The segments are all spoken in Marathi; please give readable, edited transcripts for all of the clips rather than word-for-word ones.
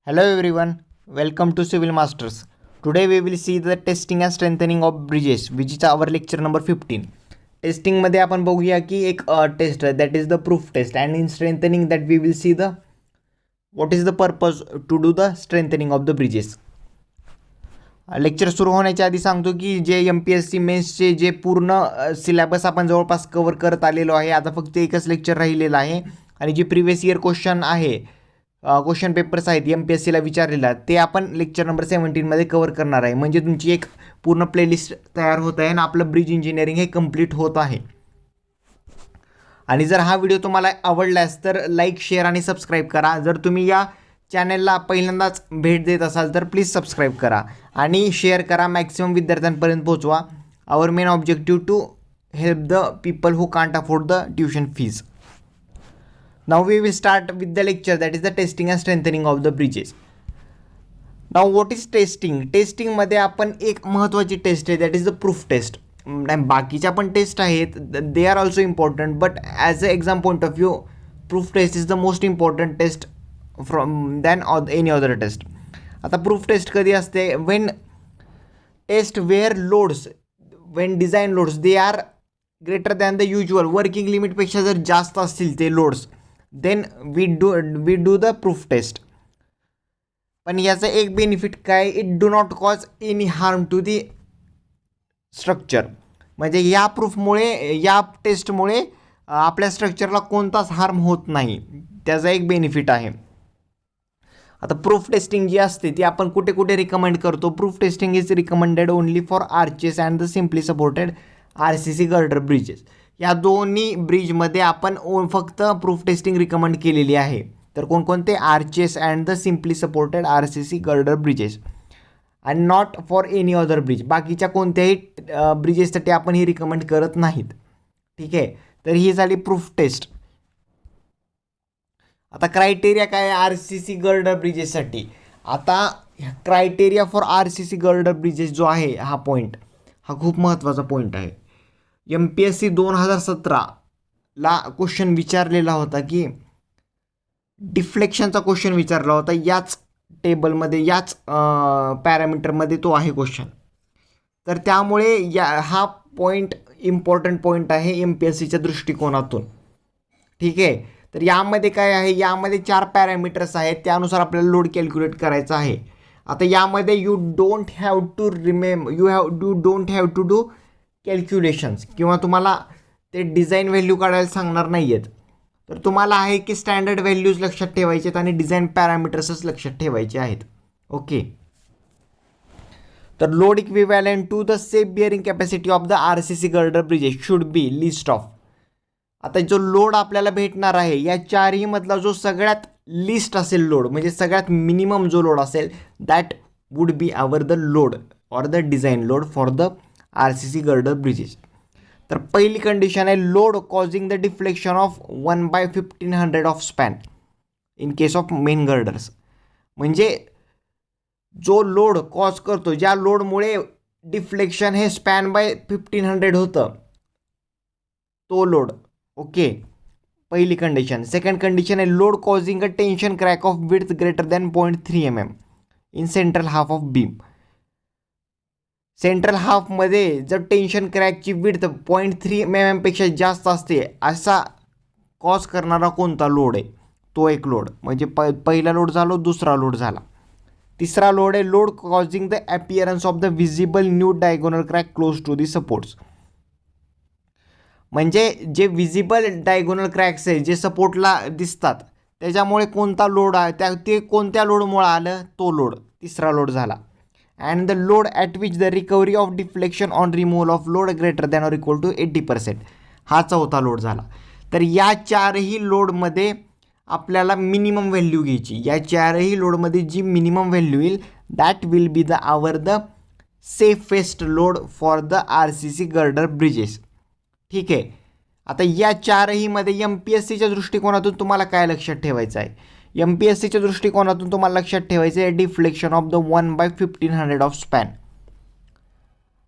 Hello everyone, welcome to Civil Masters. Today we will see the testing and strengthening of bridges, which is our lecture number 15. Testing मध्ये आपण बघूया की एक taste that is the proof test, and in strengthening that we will see the what is the purpose to do the strengthening of the bridges. Lecture सुरू होण्याच्या आधी सांगतो की जे MPSC मेन्सचे जे पूर्ण सिलेबस आपण जवळपास कव्हर करत आलेलो आहे. आता फक्त एकच लेक्चर राहिलेलं आहे आणि जे प्रिव्हियस इयर क्वेश्चन आहे, क्वेश्चन पेपर्स आहेत MPSCला विचारलेला, ते आपण लेक्चर नंबर 17 मध्ये कव्हर करणार आहे. म्हणजे तुमची एक पूर्ण प्लेलिस्ट तयार होत आहे आणि आपलं ब्रिज इंजिनिअरिंग हे कंप्लीट होत आहे. आणि जर हा व्हिडिओ तुम्हाला आवडलास तर लाईक, शेअर आणि सबस्क्राईब करा. जर तुम्ही या चॅनलला पहिल्यांदाच भेट देत असाल तर प्लीज सबस्क्राईब करा आणि शेअर करा, मॅक्सिमम विद्यार्थ्यांपर्यंत पोहोचवा. Our main objective to help the people who can't afford the tuition fees. Now we will start with the lecture, that is the testing and strengthening of the bridges. Now what is testing? Testing मध्ये आपण एक महत्त्वाची टेस्ट आहे, that is the proof test. बाकीच्या पण टेस्ट आहेत, they are also important, but as a exam point of view proof test is the most important test from than any other test. आता प्रूफ टेस्ट कधी असते? When test were loads, when design loads they are greater than the usual, working लिमिटपेक्षा जर जास्त असतील ते loads, then we do the proof test. पण याचं एक बेनिफिट काय? It do not cause any harm to the structure. म्हणजे या प्रूफमुळे, या टेस्टमुळे आपल्या स्ट्रक्चरला कोणताच हार्म होत नाही, त्याचा एक बेनिफिट आहे. आता प्रूफ टेस्टिंग जी असते ती आपण कुठे कुठे रिकमेंड करतो? Proof testing is recommended only for arches and the simply supported RCC girder bridges. या दोन्ही ब्रिजमध्ये आपण फक्त प्रूफ टेस्टिंग रिकमेंड केलेली आहे. तर कोणकोणते? Arches and the simply supported RCC girder bridges, and not for any other bridge. बाकीच्या कोणत्याही ब्रिजेससाठी आपण ही रिकमेंड करत नाहीत. ठीक आहे, तर ही झाली प्रूफ टेस्ट. आता क्रायटेरिया काय आहे RCC गर्डर ब्रिजेससाठी? आता criteria for RCC girder bridges जो आहे, हा पॉईंट हा खूप महत्त्वाचा पॉईंट आहे. MPSC 2017ला क्वेश्चन विचारलेला होता की डिफ्लेक्शनचा क्वेश्चन विचारला होता, याच टेबलमध्ये, याच पॅरामीटरमध्ये तो आहे क्वेश्चन. तर त्यामुळे हा पॉईंट इम्पॉर्टंट पॉईंट आहे MPSCच्या दृष्टिकोनातून. ठीक आहे, तर यामध्ये काय आहे? यामध्ये 4 पॅरामीटर्स आहेत, त्यानुसार आपल्याला लोड कॅल्क्युलेट करायचा आहे. आता यामध्ये you don't have to do calculations, किंवा तुम्हाला ते डिझाईन व्हॅल्यू काढायला सांगणार नाही आहेत. तर तुम्हाला आहे की स्टँडर्ड व्हॅल्यूज लक्षात ठेवायचे आहेत आणि डिझाईन पॅरामीटर्सच लक्षात ठेवायचे आहेत. ओके, तर load equivalent to the safe bearing capacity of the RCC girder bridges should be least of. आता जो लोड आपल्याला भेटणार आहे या चारही मधला जो सगळ्यात लिस्ट असेल लोड, म्हणजे सगळ्यात मिनिमम जो लोड असेल, that would be our the load or the design load for the RCC girder bridges. तर पहिली कंडिशन आहे load causing the deflection of 1/1500 of span in case of main girders. म्हणजे जो लोड कॉज करतो, ज्या लोडमुळे डिफ्लेक्शन हे स्पॅन बाय 1500 होतं, तो लोड. ओके, पहिली कंडिशन. सेकंड कंडिशन आहे load causing a tension crack of width greater than 0.3 mm in central half of beam. Central हाफमध्ये जर टेन्शन क्रॅकची विड्थ 0.3 mm पेक्षा जास्त असते, असा कॉज करणारा कोणता लोड आहे? तो एक लोड. म्हणजे पहिला लोड झाला, दुसरा लोड झाला. तिसरा लोड आहे load causing the appearance of the visible new diagonal crack close to the supports. म्हणजे जे विजिबल डायगोनल क्रॅक्स आहे, जे सपोर्टला दिसतात, त्याच्यामुळे कोणता लोड आहे, ते कोणत्या लोडमुळे आलं? तो लोड, तिसरा लोड झाला. And the load at which the recovery of deflection on removal of load greater than or equal to 80%, हा चौथा लोड झाला. तर या चारही लोडमध्ये आपल्याला मिनिमम व्हॅल्यू घ्यायची. या चारही लोडमध्ये जी मिनिमम व्हॅल्यू येईल, that will be the our the safest load for the RCC girder bridges. ठीक आहे, आता या चारहीमध्ये MPSCच्या दृष्टिकोनातून तुम्हाला काय लक्षात ठेवायचं आहे? MPSCच्या दृष्टिकोनातून तुम्हाला लक्षात ठेवायचं आहे deflection of the 1/1500 of span.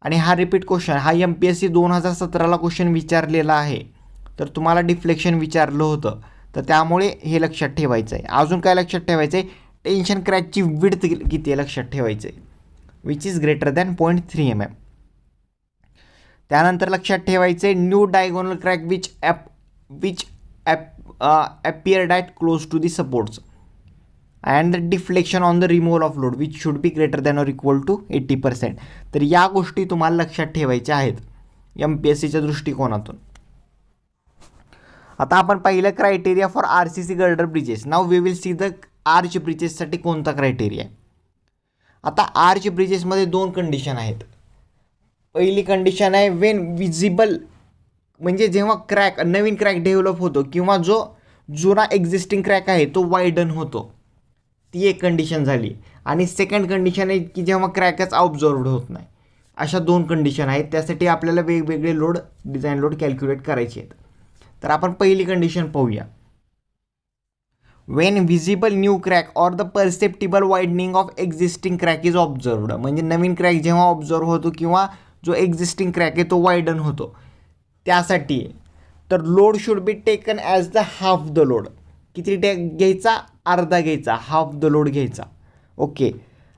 आणि हा रिपीट क्वेश्चन, हा MPSC 2017ला क्वेश्चन विचारलेला आहे. तर तुम्हाला डिफ्लेक्शन विचारलं होतं, तर त्यामुळे हे लक्षात ठेवायचं आहे. अजून काय लक्षात ठेवायचं आहे? टेन्शन क्रॅकची विड्थ किती आहे लक्षात ठेवायचं आहे, which is greater than 0.3 mm. त्यानंतर लक्षात ठेवायचं आहे new diagonal crack which appeared at close to the supports and the deflection on the removal of load which should be greater than or equal to 80%. तर या गोष्टी तुम्हाला लक्षात ठेवायच्या आहेत MPSCच्या दृष्टिकोनातून. आता आपण पहिलं criteria for RCC girder bridges. Now we will see the arch ब्रिजेससाठी कोणता क्रायटेरिया. आता आर्च ब्रिजेसमध्ये दोन कंडिशन आहेत. पहिली कंडिशन आहे वेन विजिबल, म्हणजे जेव्हा क्रॅक नवीन क्रॅक डेव्हलप होतो किंवा जो जुना एक्झिस्टिंग क्रॅक आहे तो वाईडन होतो, ती एक कंडिशन झाली. आणि सेकंड कंडिशन आहे की जेव्हा क्रॅकच ऑब्झर्वड होत नाही. अशा दोन कंडिशन आहेत. त्यासाठी आपल्याला वेगवेगळे लोड, डिझाईन लोड कॅल्क्युलेट करायचे आहेत. तर आपण पहिली कंडिशन पाहूया. When visible new crack or the perceptible widening of existing crack is observed, म्हणजे नवीन क्रॅक जेव्हा ऑब्झर्व होतो किंवा जो एक्झिस्टिंग क्रॅक आहे तो वाईडन होतो, त्यासाठी तर load should be taken as the half the load. किती घ्यायचा, अर्धा घ्यायचा, हाफ द लोड घ्यायचा. ओके.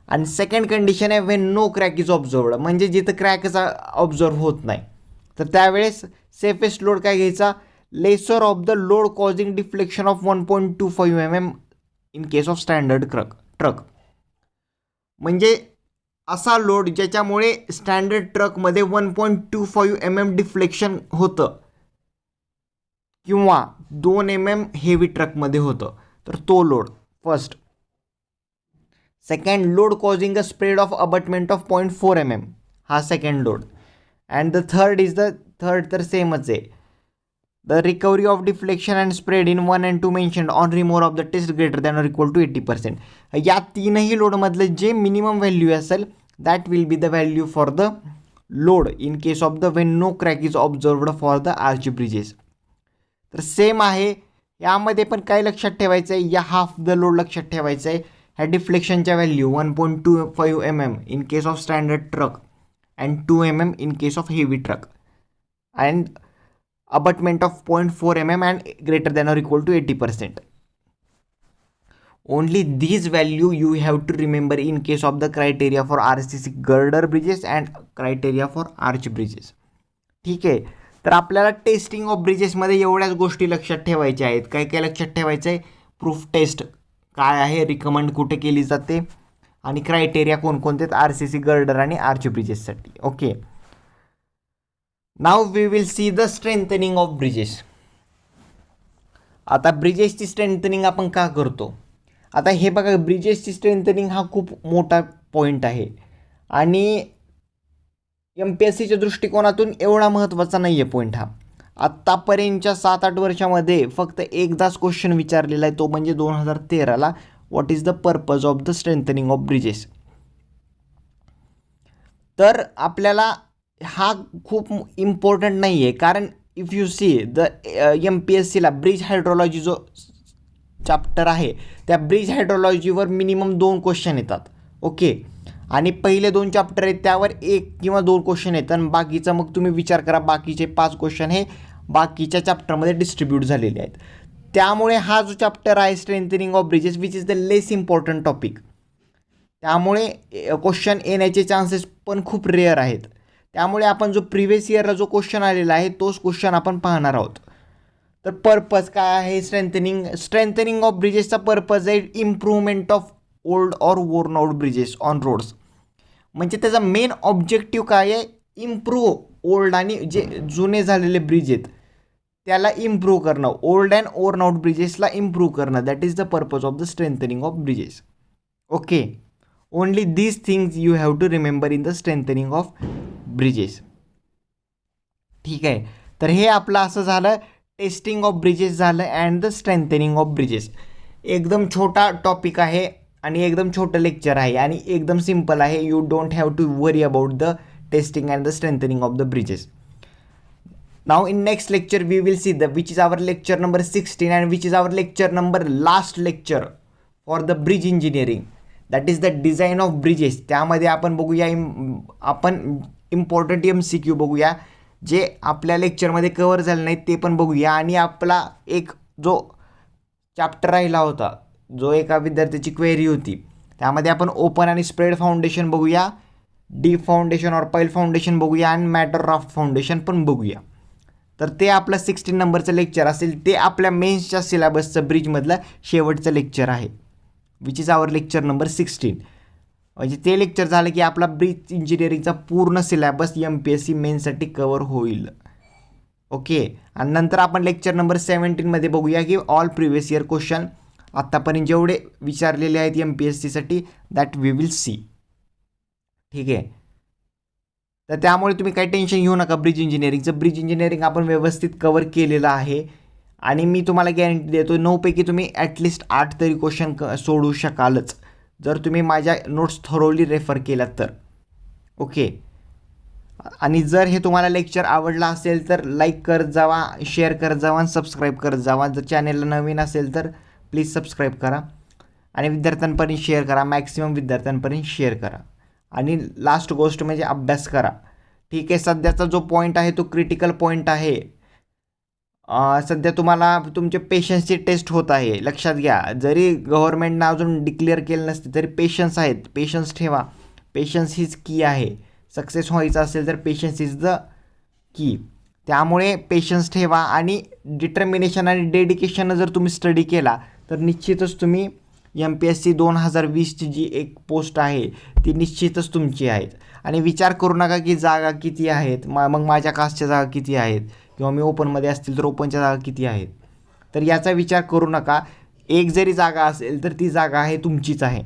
आणि सेकंड कंडिशन आहे when no crack is observed, म्हणजे जिथं क्रॅकच ऑब्झर्व होत नाही, तर त्यावेळेस सेफेस्ट लोड काय घ्यायचा, lesser of the load causing deflection of 1.25 mm in case of standard truck. म्हणजे असा लोड ज्याच्यामुळे स्टँडर्ड ट्रकमध्ये 1.25 mm डिफ्लेक्शन होतं किंवा 2 mm हेवी ट्रकमध्ये होतं, तर तो load first. Second, load causing a spread of abutment of 0.4 mm, हा second load. And the third तर सेमच आहे, the recovery of deflection and spread in 1 and 2 mentioned on removal of the test greater than or equal to 80%. या तीनही लोडमधलं जे मिनिमम व्हॅल्यू असेल that will be the value for the load in case of the when no crack is observed for the arch bridges. तर सेम आहे. यामध्ये पण काय लक्षात ठेवायचं आहे, या हाफ द लोड लक्षात ठेवायचं आहे. ह्या डिफ्लेक्शनच्या value 1.25 mm in case of standard truck and 2 mm in case of heavy truck and abutment of 0.4 mm and greater than or equal to 80%. Only these value you have to remember in case of the criteria for RCC girder bridges and criteria for arch bridges. ठीक आहे. तर आपल्याला टेस्टिंग ऑफ ब्रिजेसमध्ये एवढ्याच गोष्टी लक्षात ठेवायच्या आहेत. काय काय लक्षात ठेवायचं आहे, प्रूफ टेस्ट काय आहे, रिकमेंड कुठे केली जाते, आणि क्रायटेरिया कोणकोणते आहेत RCC गर्डर आणि आर्च ब्रिजेससाठी. Okay. Now we will see the strengthening of bridges. आता ब्रिजेसची स्ट्रेंथनिंग आपण का करतो. आता हे बघा, ब्रिजेसची स्ट्रेंथनिंग हा खूप मोठा पॉईंट आहे आणि MPSCच्या दृष्टिकोनातून एवढा महत्त्वाचा नाही आहे पॉईंट हा. आत्तापर्यंतच्या 7-8 वर्षामध्ये फक्त एकदाच क्वेश्चन विचारलेला आहे, तो म्हणजे 2013ला, what is the purpose of the strengthening of bridges. तर आपल्याला हा खूप इम्पॉर्टंट नाही आहे, कारण इफ यू सी द MPSCला ब्रिज हायड्रोलॉजी जो चॅप्टर आहे त्या ब्रिज हायड्रोलॉजीवर मिनिमम 2 क्वेश्चन येतात. ओके. आणि पहिले 2 चॅप्टर आहेत त्यावर 1 किंवा 2 क्वेश्चन येतात आणि बाकीचं मग तुम्ही विचार करा, बाकीचे 5 क्वेश्चन हे बाकीच्या चॅप्टरमध्ये डिस्ट्रीब्यूट झालेले आहेत. त्यामुळे हा जो चॅप्टर आहे strengthening of bridges which is the less important topic, त्यामुळे क्वेश्चन येण्याचे चान्सेस पण खूप रेअर आहेत. त्यामुळे आपण जो प्रिव्हियस इयरला जो क्वेश्चन आलेला आहे तोच क्वेश्चन आपण पाहणार आहोत. तर पर्पज काय आहे स्ट्रेंथनिंग ऑफ ब्रिजेसचा पर्पज आहे improvement of old or worn out bridges on roads. म्हणजे त्याचा मेन ऑब्जेक्टिव्ह काय आहे, इम्प्रूव्ह ओल्ड आणि जे जुने झालेले ब्रिज आहेत त्याला इम्प्रूव्ह करणं, ओल्ड अँड वोर्न आउट ब्रिजेसला इम्प्रूव्ह करणं. That is the purpose of the strengthening of bridges. Okay. Only these things you have to remember in the strengthening of bridges. ठीक आहे. तर हे आपलं असं झालं, टेस्टिंग ऑफ ब्रिजेस झालं and the strengthening of bridges. एकदम छोटा टॉपिक आहे आणि एकदम छोटं लेक्चर आहे आणि एकदम सिम्पल आहे. You don't have to worry about the testing and the strengthening of the bridges. Now in next lecture we will see which is our lecture number 16 and which is our lecture number last lecture for the bridge engineering, that is the design of bridges. त्यामध्ये आपण बघूया आपण इम्पॉर्टंट MCQ बघूया जे आपल्या लेक्चरमध्ये कव्हर झाले नाहीत ते पण बघूया. आणि आपला एक जो चॅप्टर राहिला होता जो एका विद्यार्थ्याची क्वेरी होती त्यामध्ये आपण ओपन आणि स्प्रेड फाउंडेशन बघूया, डीप फाउंडेशन और पाईल फाउंडेशन बघूया आणि मॅटर राफ्ट फाउंडेशन पण बघूया. तर ते आपलं 16 नंबरचं लेक्चर असेल, ते आपल्या मेन्सच्या सिलेबसचं ब्रिजमधलं शेवटचं लेक्चर आहे, which is our lecture number 16. म्हणजे ते लेक्चर झालं की आपला ब्रिज इंजिनिअरिंगचा पूर्ण सिलेबस MPSC मेन्ससाठी कवर होईल. ओके. आणि नंतर आपण लेक्चर नंबर 17मध्ये बघूया की ऑल प्रिव्हियस इयर क्वेश्चन आत्तापर्यंत जेवढे विचारलेले आहेत MPSCसाठी दॅट वी विल सी. ठीक आहे. तर त्यामुळे तुम्ही काही टेन्शन घेऊ नका. ब्रिज इंजिनिअरिंग आपण व्यवस्थित कवर केलेलं आहे आणि मी तुम्हाला गॅरंटी देतो 9 पैकी तुम्ही ॲटलिस्ट 8 तरी क्वेश्चन सोडवू शकालच जर तुम्ही माझ्या नोट्स थरोली रेफर केलात तर. ओके. आणि जर हे तुम्हाला लेक्चर आवडला असेल तर लाईक करत जावा, शेअर करत जावा आणि सबस्क्राईब करत जावा. जर चॅनेलला नवीन असेल तर प्लीज सबस्क्राईब करा आणि विद्यार्थ्यांपर्यंत शेअर करा, मॅक्सिमम विद्यार्थ्यांपर्यंत शेअर करा. आणि लास्ट गोष्ट म्हणजे अभ्यास करा. ठीक आहे. सध्याचा जो पॉईंट आहे तो क्रिटिकल पॉईंट आहे. सध्या तुम्हाला तुमचे पेशन्सची टेस्ट होत आहे, लक्षात घ्या. जरी गव्हर्नमेंटनं अजून डिक्लेअर केलं नसते तरी पेशन्स आहेत, पेशन्स ठेवा. पेशन्स हीच की आहे. सक्सेस व्हायचं असेल तर पेशन्स इज द की. त्यामुळे पेशन्स ठेवा आणि डिटर्मिनेशन आणि डेडिकेशननं जर तुम्ही स्टडी केला तर निश्चितच तुम्ही MPSC 2020ची जी एक पोस्ट आहे ती निश्चितच तुमची आहेत. आणि विचार करू नका की जागा किती आहेत, मग माझ्या कास्टच्या जागा किती आहेत किंवा मी ओपनमध्ये असतील तर ओपनच्या जागा किती आहेत. तर याचा विचार करू नका. एक जरी जागा असेल तर ती जागा आहे तुमचीच आहे.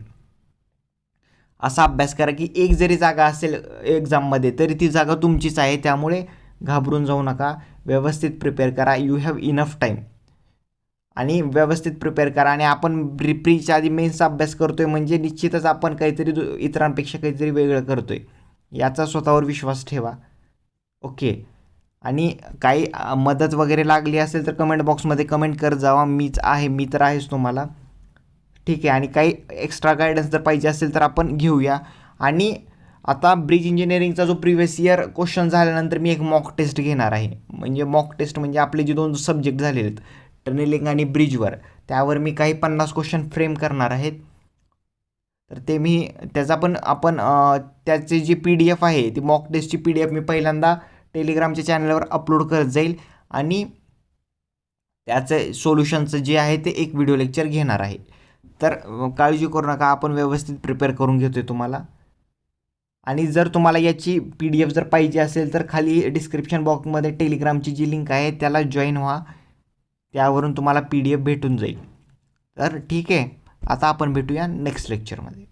असा अभ्यास करा की एक जरी जागा असेल एक्झाममध्ये तरी ती जागा तुमचीच आहे. त्यामुळे घाबरून जाऊ नका. व्यवस्थित प्रिपेअर करा. यू हॅव इनफ टाईम आणि व्यवस्थित प्रिपेअर करा. आणि आपण प्रीच्या आधी मेन्सचा अभ्यास करतोय म्हणजे निश्चितच आपण काहीतरी इतरांपेक्षा काहीतरी वेगळं करतोय याचा स्वतःवर विश्वास ठेवा. ओके. आणि काही मदत वगैरे लागली असेल तर कमेंट बॉक्समध्ये कमेंट करत जावा. मी तर आहेच तुम्हाला. ठीक आहे. आणि काही एक्स्ट्रा गायडन्स जर पाहिजे असेल तर आपण घेऊया. आणि आता ब्रिज इंजिनिअरिंगचा जो प्रिव्हियस इयर क्वेश्चन झाल्यानंतर मी एक मॉक टेस्ट घेणार आहे. म्हणजे मॉक टेस्ट म्हणजे आपले जे 2 सब्जेक्ट झालेले आहेत टनेलिंग आणि ब्रिजवर, त्यावर मी काही 50 क्वेश्चन फ्रेम करणार आहेत. तर ते मी त्याचा पण आपण त्याची जी PDF आहे ती मॉक टेस्टची PDF मी पहिल्यांदा टेलिग्रामच्या चॅनलवर अपलोड करत जाईल आणि त्याचं सोल्युशनचं जे आहे ते एक व्हिडिओ लेक्चर घेणार आहे. तर काळजी करू नका, आपण व्यवस्थित प्रिपेअर करून घेतोय तुम्हाला. आणि जर तुम्हाला याची PDF जर पाहिजे असेल तर खाली डिस्क्रिप्शन बॉक्समध्ये टेलिग्रामची जी लिंक आहे त्याला जॉईन व्हा, त्यावरून तुम्हाला PDF भेटून जाईल. तर ठीक आहे. आता आपण भेटूया नेक्स्ट लेक्चरमध्ये.